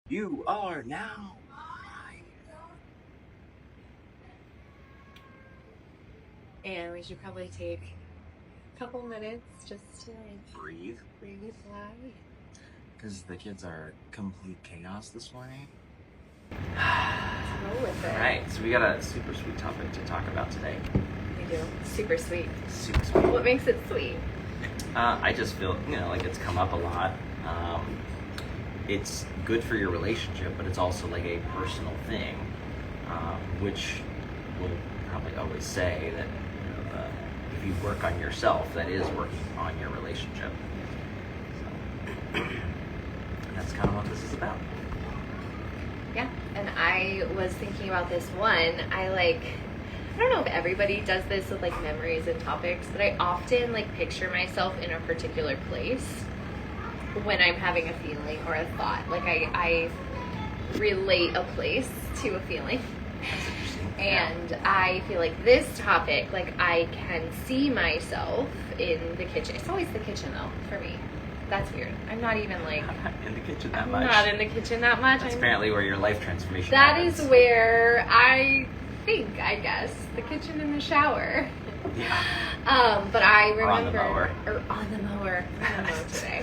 You are now live. And we should probably take a couple minutes just to Breathe. live. Because the kids are complete chaos this morning. Let's roll with it. All right, so we got a super sweet topic to talk about today. We do. Super sweet. Super sweet. What makes it sweet? I just feel, like it's come up a lot. It's good for your relationship, but it's also like a personal thing, which we'll probably always say that if you work on yourself, that is working on your relationship. So, that's kind of what this is about. Yeah. And I was thinking about this one. I don't know if everybody does this with like memories and topics, but I often picture myself in a particular place when I'm having a feeling or a thought. Like I relate a place to a feeling. That's interesting. And I feel like this topic, I can see myself in the kitchen. It's always the kitchen though, for me. That's weird. I'm not even I'm not in the kitchen that I'm much. not in the kitchen that much. That's apparently where your life transformation That happens. is where I think, I guess, the kitchen and the shower. Yeah. But I remember, Or on the mower. Or on the mower. I'm on the mower today.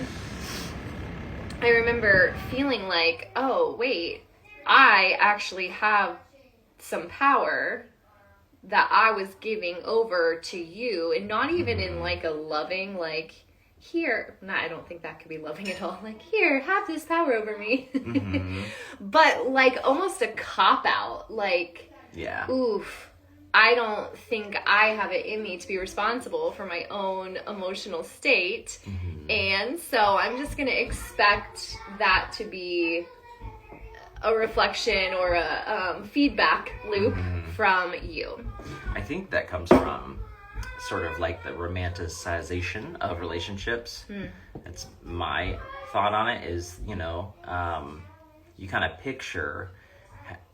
I remember feeling like, oh wait, I actually have some power that I was giving over to you, and not even in a loving, here. No, I don't think that could be loving at all. Here, have this power over me. Mm-hmm. But almost a cop out. Yeah. Oof. I don't think I have it in me to be responsible for my own emotional state. Mm-hmm. And so I'm just going to expect that to be a reflection or a feedback loop from you. I think that comes from sort of the romanticization of relationships. That's my thought on it is, you kind of picture,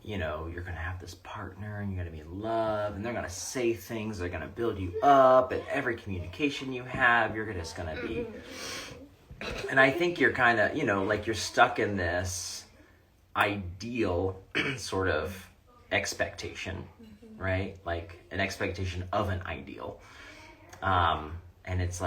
you're going to have this partner and you're going to be in love and they're going to say things that are going to build you up, and every communication you have, you're just going to be... And I think you're kind of, you're stuck in this ideal sort of expectation, right? Like an expectation of an ideal. And it's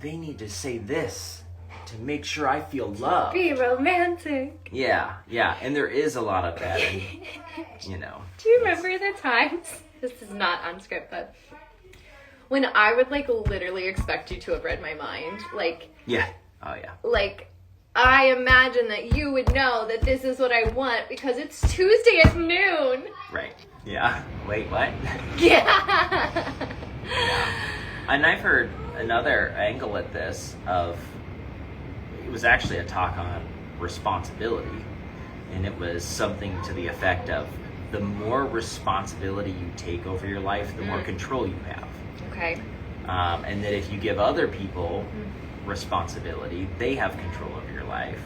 they need to say this to make sure I feel loved. Be romantic. Yeah. And there is a lot of that. And, Do you remember the times? This is not on script, but when I would literally expect you to have read my mind. Yeah. Oh, yeah. I imagine that you would know that this is what I want because it's Tuesday at noon. Right. Yeah. Wait, what? Yeah. And I've heard another angle at this it was actually a talk on responsibility, and it was something to the effect of the more responsibility you take over your life, the more control you have. Okay. And that if you give other people responsibility, they have control over your life,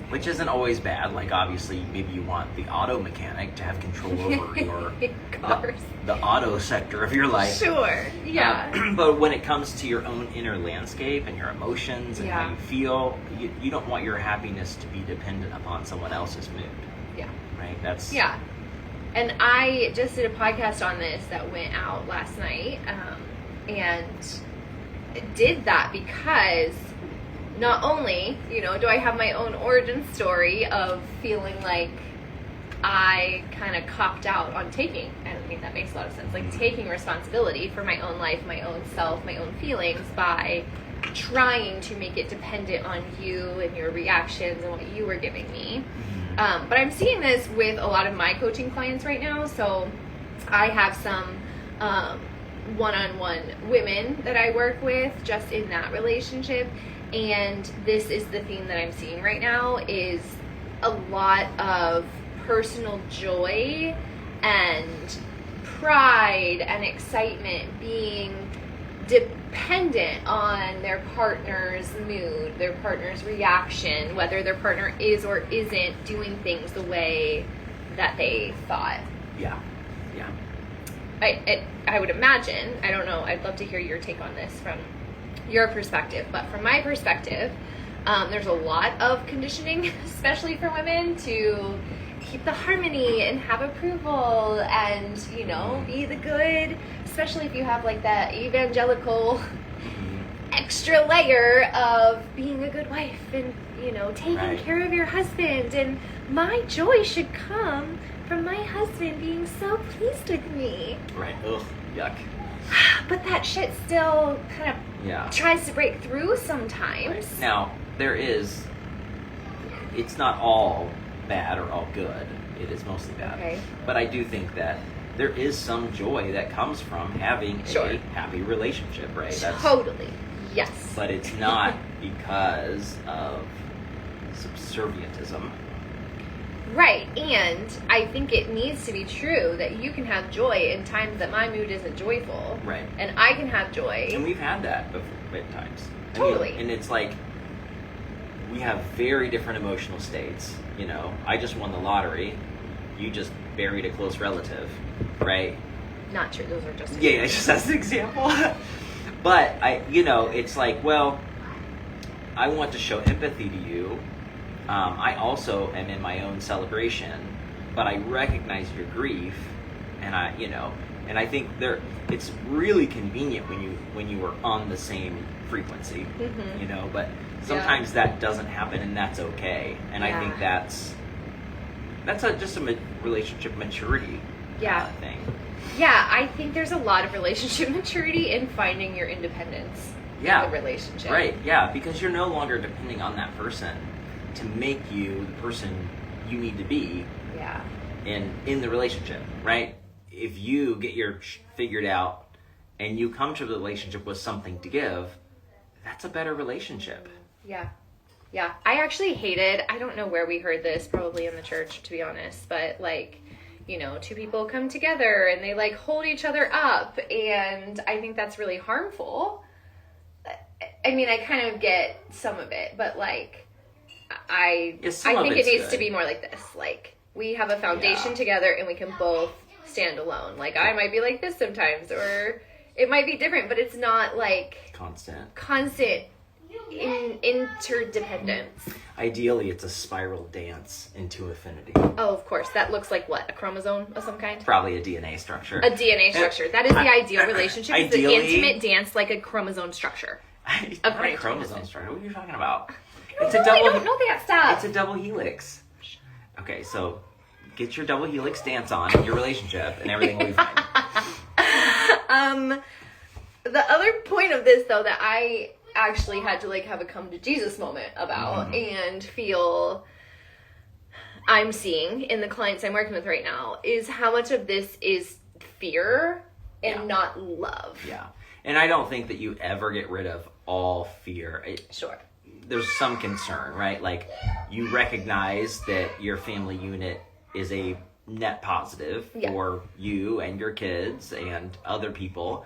which isn't always bad. Obviously, maybe you want the auto mechanic to have control over your cars, the auto sector of your life. Sure, yeah. But when it comes to your own inner landscape and your emotions and how you feel, you don't want your happiness to be dependent upon someone else's mood. Yeah. Right? That's... Yeah. And I just did a podcast on this that went out last night, and did that because not only, do I have my own origin story of feeling like I kind of copped out on taking, I mean, that makes a lot of sense, taking responsibility for my own life, my own self, my own feelings by trying to make it dependent on you and your reactions and what you were giving me. But I'm seeing this with a lot of my coaching clients right now. So I have some one-on-one women that I work with just in that relationship. And this is the theme that I'm seeing right now is a lot of personal joy and pride and excitement being dependent on their partner's mood, their partner's reaction, whether their partner is or isn't doing things the way that they thought. Yeah. I would imagine, I don't know, I'd love to hear your take on this from your perspective, but from my perspective, There's a lot of conditioning, especially for women, to keep the harmony and have approval and, you know, be the good, especially if you have like that evangelical extra layer of being a good wife and, you know, taking care of your husband. And my joy should come from my husband being so pleased with me. Right. Ugh. Yuck. But that shit still kind of tries to break through sometimes. Right. Now, it's not all bad or all good. It is mostly bad. Okay. But I do think that there is some joy that comes from having a happy relationship, right? Totally. Yes. But it's not because of subservientism. Right, and I think it needs to be true that you can have joy in times that my mood isn't joyful. Right. And I can have joy. And we've had that before at times. Totally. And it's like, we have very different emotional states. You know, I just won the lottery. You just buried a close relative, right? Not true, those are just examples. Yeah, just as an example. But, it's like, well, I want to show empathy to you. I also am in my own celebration, but I recognize your grief, and I think it's really convenient when you are on the same frequency, but sometimes that doesn't happen, and that's okay. And I think that's just a relationship maturity thing. Yeah, I think there's a lot of relationship maturity in finding your independence in the relationship. Right, yeah, because you're no longer depending on that person to make you the person you need to be in the relationship, right? If you get your figured out and you come to the relationship with something to give, that's a better relationship. Yeah. I actually I don't know where we heard this, probably in the church, to be honest, but like, you know, two people come together and they like hold each other up, and I think that's really harmful. I mean, I kind of get some of it, but like, I think it needs to be more like this. Like, we have a foundation together and we can both stand alone. Like, I might be like this sometimes, or it might be different, but it's not like constant interdependence. Ideally, it's a spiral dance into affinity. Oh, of course. That looks like what? A chromosome of some kind? Probably a DNA structure. A DNA structure. That is the ideal relationship. It's an intimate dance, like a chromosome structure. Not a chromosome structure. What are you talking about? I don't know that stuff. It's a double helix. Okay, so get your double helix dance on in your relationship, and everything will be fine. The other point of this, though, that I actually had to like have a come to Jesus moment about and feel I'm seeing in the clients I'm working with right now is how much of this is fear and not love. Yeah. And I don't think that you ever get rid of all fear. Sure. There's some concern, right? Like, you recognize that your family unit is a net positive for you and your kids and other people.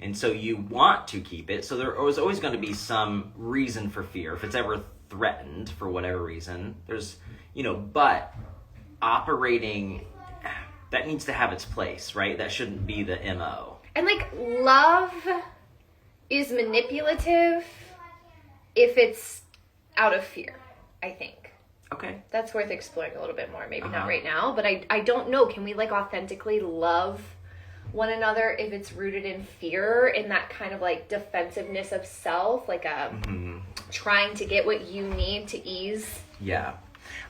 And so you want to keep it. So there is always going to be some reason for fear. If it's ever threatened for whatever reason, there's, but operating, that needs to have its place, right? That shouldn't be the MO. And like, love is manipulative if it's out of fear, I think. Okay. That's worth exploring a little bit more. Maybe not right now, but I don't know. Can we like authentically love one another if it's rooted in fear, in that kind of like defensiveness of self, like a trying to get what you need to ease? Yeah.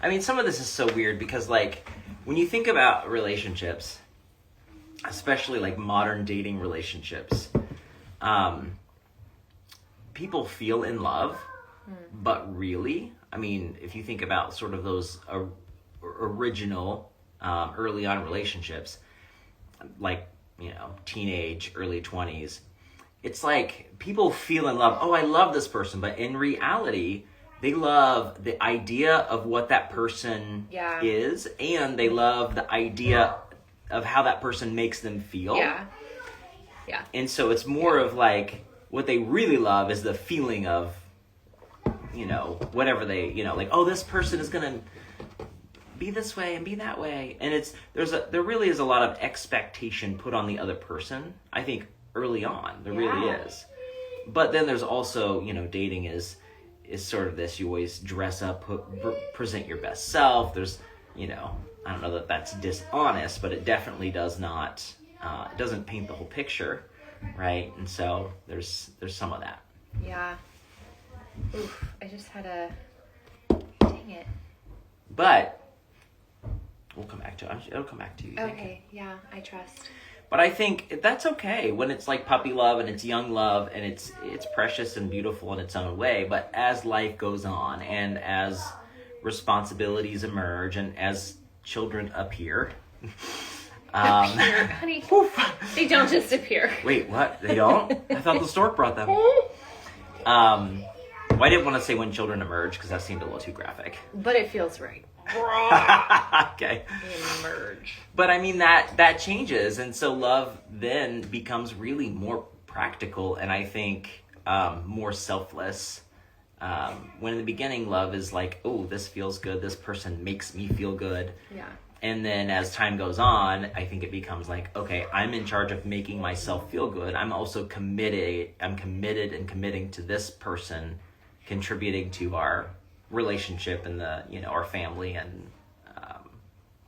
I mean, some of this is so weird because like when you think about relationships, especially like modern dating relationships, people feel in love, but really, I mean, if you think about sort of those original early on relationships, like, teenage, early 20s, it's like people feel in love. Oh, I love this person. But in reality, they love the idea of what that person is, and they love the idea of how that person makes them feel. Yeah. And so it's more of like, what they really love is the feeling of, whatever they, like, oh, this person is going to be this way and be that way. And there really is a lot of expectation put on the other person, I think, early on. There really is. But then there's also, dating is is sort of this, you always dress up, present your best self. There's, I don't know that that's dishonest, but it definitely does not, it doesn't paint the whole picture, right? And so there's some of that. Yeah. Oof, I just had dang it. But we'll come back to it. It'll come back to you. Okay, yeah, I trust. But I think that's okay when it's like puppy love and it's young love and it's precious and beautiful in its own way. But as life goes on and as responsibilities emerge and as children appear, appear, honey, they don't just appear. Wait, what? They don't? I thought the stork brought them. Well, I didn't want to say when children emerge because that seemed a little too graphic. But it feels right. Okay. Emerge. But I mean that changes, and so love then becomes really more practical, and I think more selfless. When in the beginning, love is like, oh, this feels good. This person makes me feel good. Yeah. And then as time goes on, I think it becomes like, okay, I'm in charge of making myself feel good. I'm also committed. I'm committed and committing to this person, contributing to our relationship and our family, and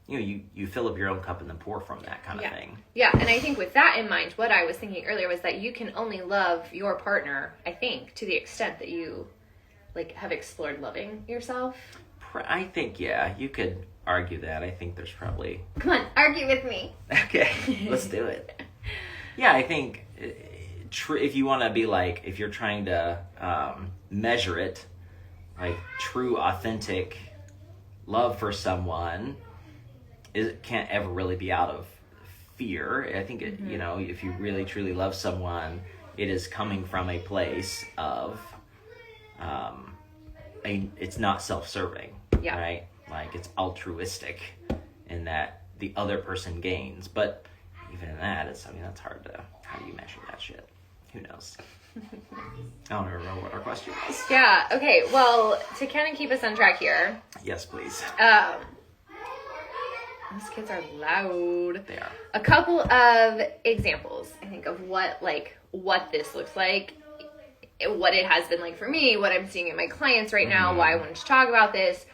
you fill up your own cup and then pour from that kind of thing. Yeah, and I think with that in mind, what I was thinking earlier was that you can only love your partner, I think, to the extent that you have explored loving yourself. I think you could argue that. I think there's probably... Come on, argue with me. Okay, let's do it. Yeah, I think if you want to be if you're trying to measure it, true, authentic love for someone can't ever really be out of fear. I think it, if you really truly love someone, it is coming from a place of it's not self-serving, right? It's altruistic in that the other person gains. But even in that, that's hard to, how do you measure that shit? Who knows? I don't remember what our question was. Yeah, okay, well, to kind of keep us on track here. Yes, please. These kids are loud. They are. A couple of examples, I think, of what this looks like, what it has been like for me, what I'm seeing in my clients right now, why I wanted to talk about this.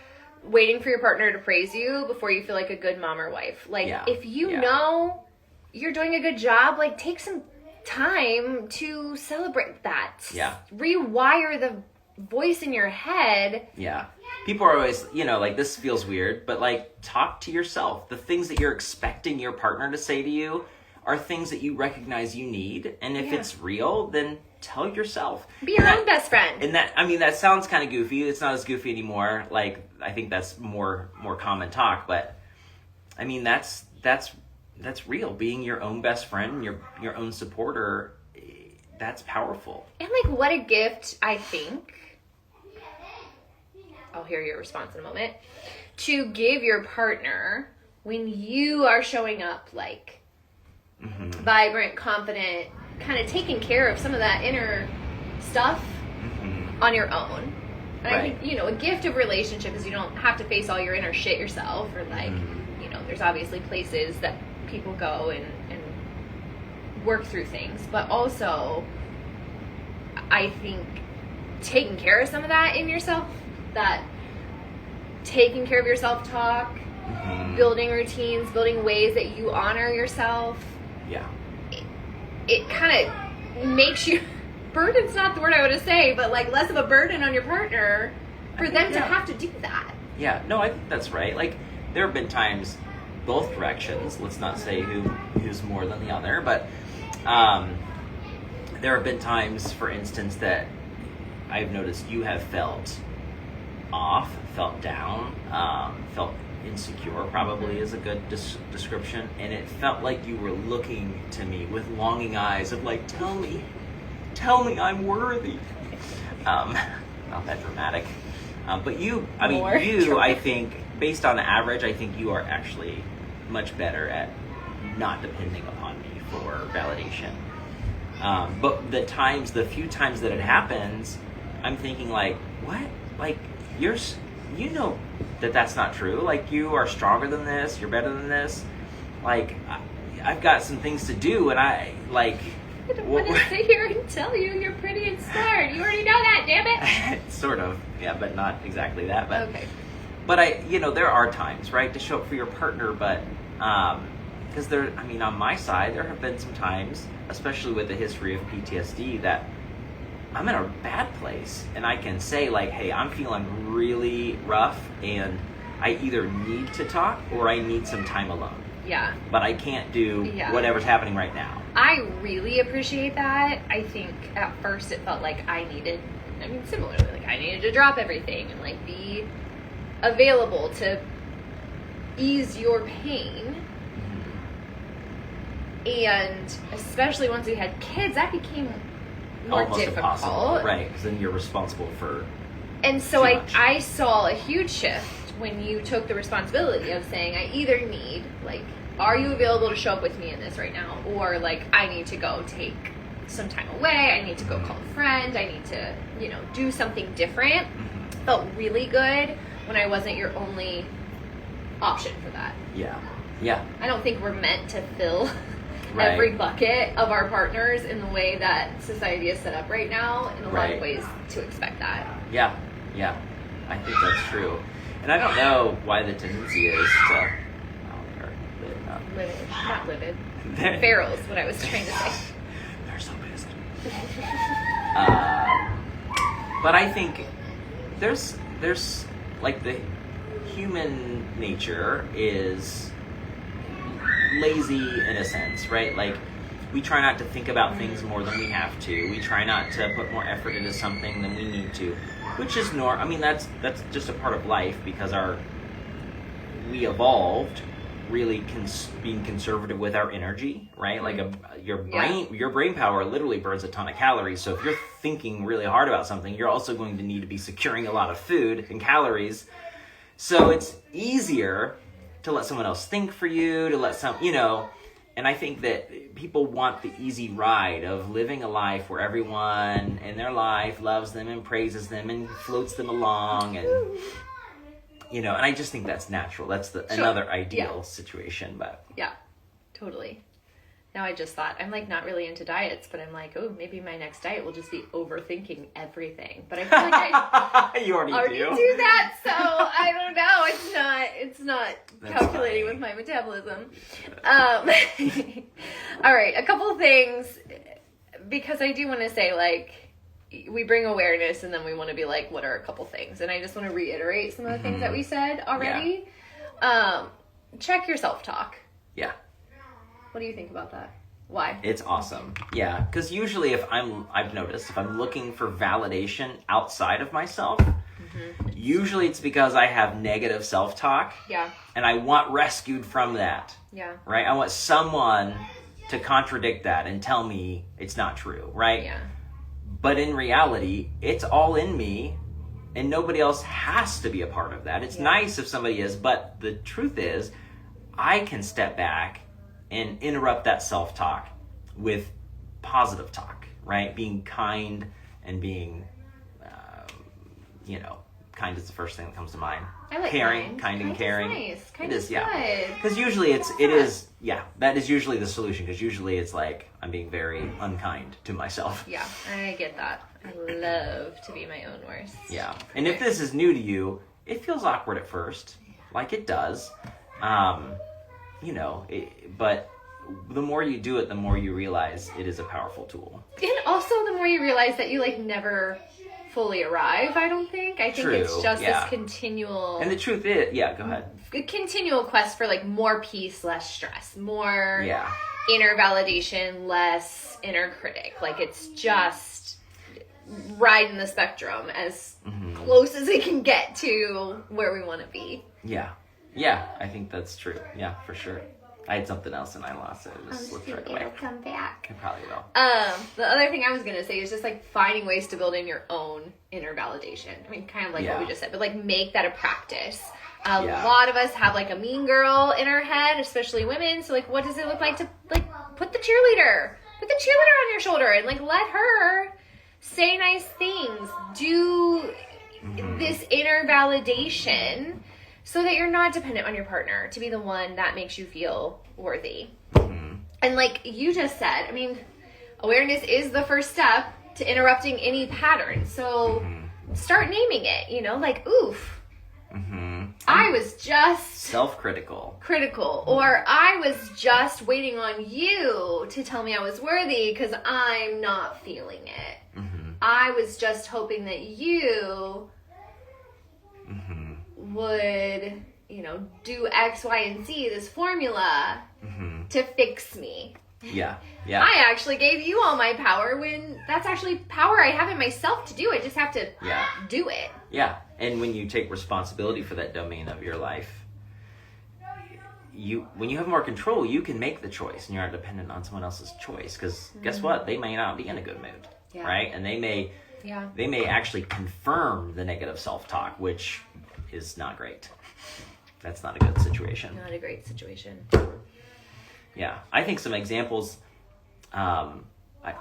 Waiting for your partner to praise you before you feel like a good mom or wife. If you know you're doing a good job, take some time to celebrate that. Yeah. Rewire the voice in your head. Yeah. People are always, this feels weird, but talk to yourself. The things that you're expecting your partner to say to you are things that you recognize you need. And if it's real, then tell yourself. Be your own best friend. And that sounds kind of goofy. It's not as goofy anymore. I think that's more common talk, but that's real. Being your own best friend, your own supporter, that's powerful. And what a gift, I think. I'll hear your response in a moment. To give your partner when you are showing up vibrant, confident, kind of taking care of some of that inner stuff on your own. And I think, a gift of relationship is you don't have to face all your inner shit yourself, or there's obviously places that people go and work through things, but also I think taking care of some of that in yourself, that taking care of your self-talk, building routines, building ways that you honor yourself. Yeah. It kind of makes you, burden's not the word I want to say, but less of a burden on your partner for them to have to do that. Yeah, no, I think that's right. There have been times, both directions, let's not say who's more than the other, but there have been times, for instance, that I've noticed you have felt off, felt down, felt insecure, probably is a good description, and it felt like you were looking to me with longing eyes of tell me I'm worthy. Not that dramatic, but I think based on average, I think you are actually much better at not depending upon me for validation. But the few times that it happens, I'm thinking what? You're that's not true. You are stronger than this. You're better than this. I've got some things to do, and I don't want to sit here and tell you you're pretty and smart. You already know that, damn it. Sort of, yeah, but not exactly that. But okay. But there are times, right, to show up for your partner, but because on my side, there have been some times, especially with the history of PTSD, that I'm in a bad place, and I can say, like, hey, I'm feeling really rough, and I either need to talk or I need some time alone. Yeah. But I can't do whatever's happening right now. I really appreciate that. I think at first it felt like similarly, like I needed to drop everything and like be available to ease your pain. And especially once we had kids, that became more almost difficult. Impossible, right? Because then you're responsible for. And so I saw a huge shift when you took the responsibility of saying, I either need, like, are you available to show up with me in this right now? Or, like, I need to go take some time away. I need to go call a friend. I need to, do something different. Felt really good when I wasn't your only option for that. Yeah. Yeah. I don't think we're meant to fill every bucket of our partners in the way that society is set up right now, in a lot of ways, to expect that. Yeah. Yeah. I think that's true. And I don't know why the tendency is to... Livid. Not livid. Feral is what I was trying to say. They're so pissed. But I think there's like the human nature is lazy in a sense, right? Like we try not to think about things more than we have to. We try not to put more effort into something than we need to, which is that's just a part of life because we evolved really being conservative with our energy, right? Like your brain power literally burns a ton of calories. So if you're thinking really hard about something, you're also going to need to be securing a lot of food and calories. So it's easier to let someone else think for you, to let and I think that people want the easy ride of living a life where everyone in their life loves them and praises them and floats them along and and I just think that's natural. That's another ideal situation, but yeah, totally. Now I just thought I'm like not really into diets, but I'm like, oh, maybe my next diet will just be overthinking everything. But I feel like I you already do that, so I don't know. It's not calculating with my metabolism. All right, a couple of things because I do want to say like. We bring awareness and then we want to be like, what are a couple things? And I just want to reiterate some of the things that we said already. Yeah. Check your self-talk. Yeah. What do you think about that? Why? It's awesome. Yeah. Because usually I've noticed if I'm looking for validation outside of myself, usually it's because I have negative self-talk. Yeah. And I want rescued from that. Yeah. Right? I want someone to contradict that and tell me it's not true. Right? Yeah. But in reality, it's all in me, and nobody else has to be a part of that. It's nice if somebody is, but the truth is, I can step back and interrupt that self-talk with positive talk, right? Being kind and being, kind is the first thing that comes to mind. I like caring, kind and caring. Nice. Kind it is good. Yeah. Because usually that is usually the solution. Because usually it's like I'm being very unkind to myself. Yeah, I get that. I love to be my own worst. Yeah, and if this is new to you, it feels awkward at first, like it does. But the more you do it, the more you realize it is a powerful tool. And also the more you realize that you never fully arrive, I don't think. I think it's just this continual... And the truth is... Yeah, go ahead. A continual quest for, more peace, less stress. More inner validation, less inner critic. It's just riding the spectrum as close as it can get to where we want to be. Yeah. Yeah, I think that's true. Yeah, for sure. I had something else and I lost it. It just slipped right away. It'll come back. It probably will. The other thing I was going to say is just finding ways to build in your own inner validation. I mean, kind of what we just said, but make that a practice. A lot of us have a mean girl in our head, especially women. So what does it look like to put the cheerleader on your shoulder and let her say nice things, do this inner validation. So that you're not dependent on your partner to be the one that makes you feel worthy. And you just said, I mean, awareness is the first step to interrupting any pattern. So start naming it, you know, like, oof. I was just self-critical, or I was just waiting on you to tell me I was worthy because I'm not feeling it. I was just hoping that you would, you know, do X, Y, and Z, this formula to fix me. Yeah. I actually gave you all my power when that's actually power I have in myself to do. I just have to do it. Yeah. And when you take responsibility for that domain of your life, when you have more control, you can make the choice and you're not dependent on someone else's choice. Because guess what? They may not be in a good mood, right? And they may actually confirm the negative self-talk, which is not great. That's not a good situation. Not a great situation. Yeah, I think some examples, I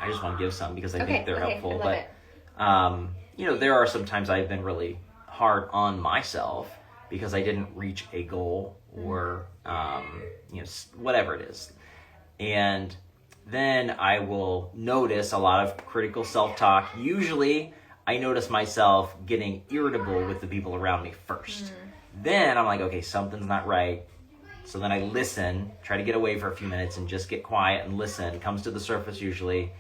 just want to give some because I think they're helpful. But, you know, there are some times I've been really hard on myself because I didn't reach a goal or, you know, whatever it is. And then I will notice a lot of critical self-talk. Usually I notice myself getting irritable with the people around me first. Then I'm like, okay, something's not right. So then I listen, try to get away for a few minutes and just get quiet and listen. It comes to the surface usually.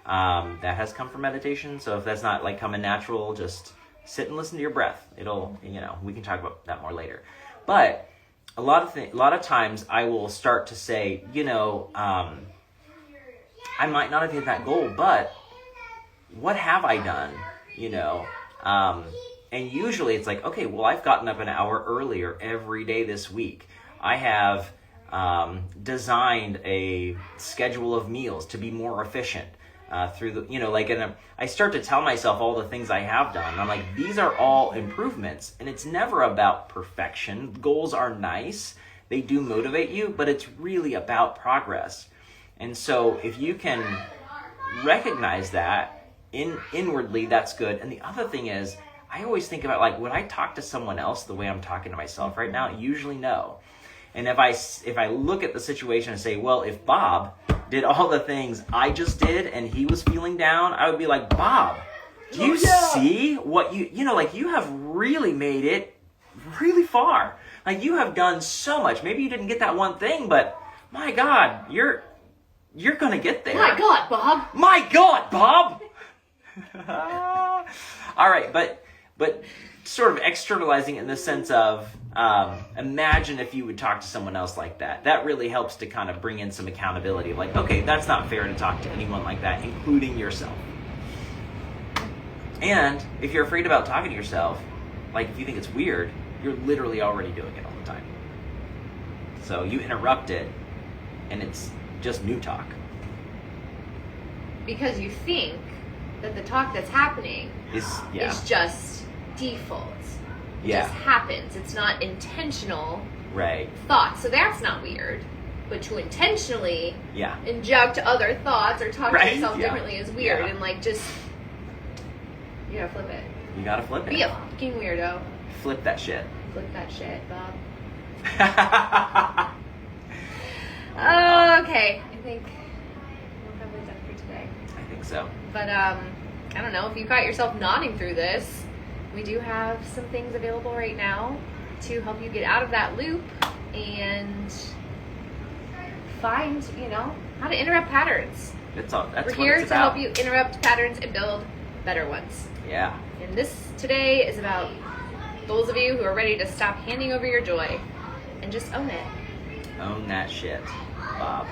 That has come from meditation. So if that's not like coming natural, just sit and listen to your breath. It'll, you know, we can talk about that more later. But a lot of times I will start to say, you know, I might not have hit that goal, but what have I done? You know, and usually it's like, okay, well, I've gotten up an hour earlier every day this week. I have designed a schedule of meals to be more efficient through the, you know, like, and I start to tell myself all the things I have done. And I'm like, these are all improvements. And it's never about perfection. Goals are nice. They do motivate you, but it's really about progress. And so if you can recognize that inwardly, that's good. And the other thing is, I always think about, like, would I talk to someone else the way I'm talking to myself right now? Usually no. And if I look at the situation and say, well, if Bob did all the things I just did and he was feeling down, I would be like, Bob, do you see what you know, like, you have really made it really far. Like, you have done so much. Maybe you didn't get that one thing, but my God, you're going to get there. My God, Bob. My God, Bob. All right, but sort of externalizing it in the sense of, imagine if you would talk to someone else like that. That really helps to kind of bring in some accountability. Like, okay, that's not fair to talk to anyone like that, including yourself. And if you're afraid about talking to yourself, like, if you think it's weird, you're literally already doing it all the time. So you interrupt it, and it's just new talk. Because you think that the talk that's happening is just default. It just happens. It's not intentional thought. So that's not weird. But to intentionally inject other thoughts or talk to yourself differently is weird. And, like, just, you gotta flip it. You gotta flip it. Be a fucking weirdo. Flip that shit. Flip that shit, Bob. Okay. I think we're probably done for today. I think so. But, I don't know, if you caught yourself nodding through this, we do have some things available right now to help you get out of that loop and find, you know, how to interrupt patterns. We're here to help you interrupt patterns and build better ones. Yeah. And this today is about those of you who are ready to stop handing over your joy and just own it. Own that shit, Bob.